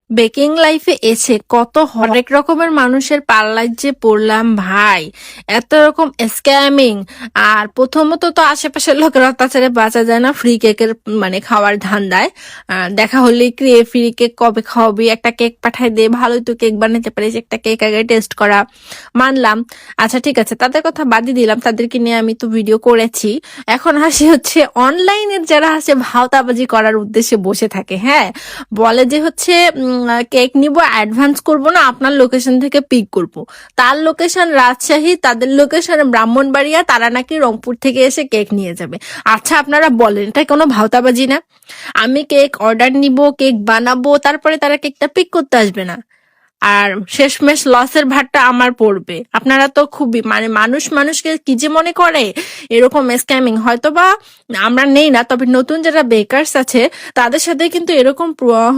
Baking লাইফে এসে কত হরেক রকমের মানুষের পাল্লায় যে পড়লাম ভাই। এত রকম স্ক্যামিং। আর প্রথমত তো আশেপাশের লোকের অত্যাচারে বাঁচা যায় না, ফ্রি কেকের মানে খাওয়ার ধান্দায়। দেখা হলে ফ্রি কেক কবে খাওয়াবি, একটা কেক পাঠাই দে, ভালোই তো কেক বানাতে পারিস, একটা কেক আগে টেস্ট করা। মানলাম, আচ্ছা ঠিক আছে, তাদের কথা বাদই দিলাম, তাদেরকে নিয়ে আমি তো ভিডিও করেছি। এখন হাসি হচ্ছে অনলাইনের যারা আছে ভাওতাবাজি করার উদ্দেশ্যে বসে থাকে। হ্যাঁ, বলে যে হচ্ছে কেক নিব, অ্যাডভান্স করব না, আপনার লোকেশন থেকে পিক করব। তার লোকেশন রাজশাহী, তাদের লোকেশন ব্রাহ্মণবাড়িয়া, তারা নাকি রংপুর থেকে এসে কেক নিয়ে যাবে। আচ্ছা আপনারা বলেন, এটা কোনো ভাওতাবাজি না? আমি কেক অর্ডার নিব, কেক বানাবো, তারপরে তারা কেকটা পিক করতে আসবে না, আর শেষমেশ লসের ভারটা আমার পড়বে। আপনারা তো খুবই মানে মানুষ মানুষকে কি যে মনে করে। এরকম স্ক্যামিং হয়তো বা আমরা নেই না, তবে নতুন যারা বেকারস আছে তাদের সাথে কিন্তু এরকম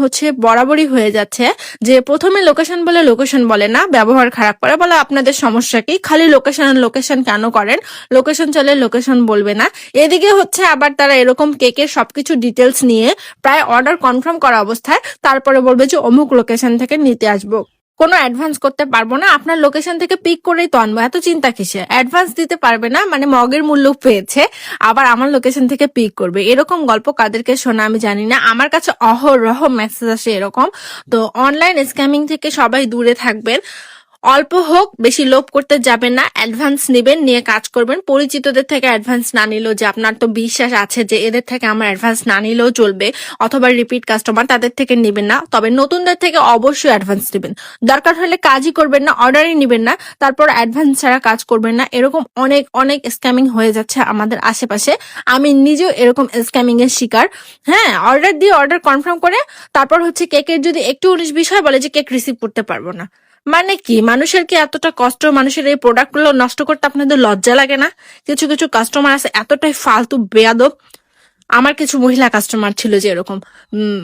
হচ্ছে বরাবরই হয়ে যাচ্ছে, যে প্রথমে লোকেশন বলে লোকেশন বলে না, ব্যবহার খারাপ করে, বলে আপনাদের সমস্যা কি, খালি লোকেশন কেন করেন, লোকেশন চলে লোকেশন বলবে না। এদিকে হচ্ছে আবার তারা এরকম কেকের সবকিছু ডিটেলস নিয়ে প্রায় অর্ডার কনফার্ম করা অবস্থায় তারপরে বলবে যে অমুক লোকেশন থেকে নিতে আসবো, কোনো অ্যাডভান্স করতে পারবো না, আপনার লোকেশন থেকে পিক করেই তো আনবো, এত চিন্তা কিসে, অ্যাডভান্স দিতে পারবে না, মানে মগের মূল্য পেয়েছে, আবার আমার লোকেশন থেকে পিক করবে। এরকম গল্প কাদেরকে শোনা আমি জানি না, আমার কাছে অহরহ মেসেজ আসে এরকম। তো অনলাইন স্ক্যামিং থেকে সবাই দূরে থাকবেন। অল্প হোক, বেশি লোভ করতে যাবেন না, অ্যাডভান্স নেবেন, নিয়ে কাজ করবেন। পরিচিতদের থেকে অ্যাডভান্স না নিলেও, যে আপনার তো বিশ্বাস আছে যে এদের থেকে আমার অ্যাডভান্স না নিলেও চলবে, অথবা রিপিট কাস্টমার, তাদের থেকে নেবেন না। তবে নতুনদের থেকে অবশ্যই অ্যাডভান্স নেবেন। দরকার হলে কাজই করবেন না, অর্ডারই নেবেন না, তারপর অ্যাডভান্স ছাড়া কাজ করবেন না। এরকম অনেক অনেক স্ক্যামিং হয়ে যাচ্ছে আমাদের আশেপাশে। আমি নিজেও এরকম স্ক্যামিং এর শিকার। হ্যাঁ, অর্ডার দিয়ে অর্ডার কনফার্ম করে তারপর হচ্ছে কেকের যদি একটু 19-20 হয়, বলে যে কেক রিসিভ করতে পারবো না। মানে কি, মানুষের কি এতটা কষ্ট, মানুষের এই প্রোডাক্ট গুলো নষ্ট করতে আপনাদের লজ্জা লাগে না? কিছু কিছু কাস্টমার আছে এতটাই ফালতু বেয়াদব। আমার কিছু মহিলা কাস্টমার ছিল যে এরকম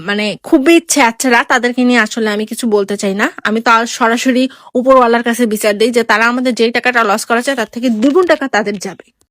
মানে খুবই ছ্যাঁচড়া, তাদেরকে নিয়ে আসলে আমি কিছু বলতে চাই না। আমি তো সরাসরি উপরওয়ালার কাছে বিচার দিই যে তারা আমাদের যে টাকাটা লস করা চায় তার থেকে দ্বিগুণ টাকা তাদের যাবে।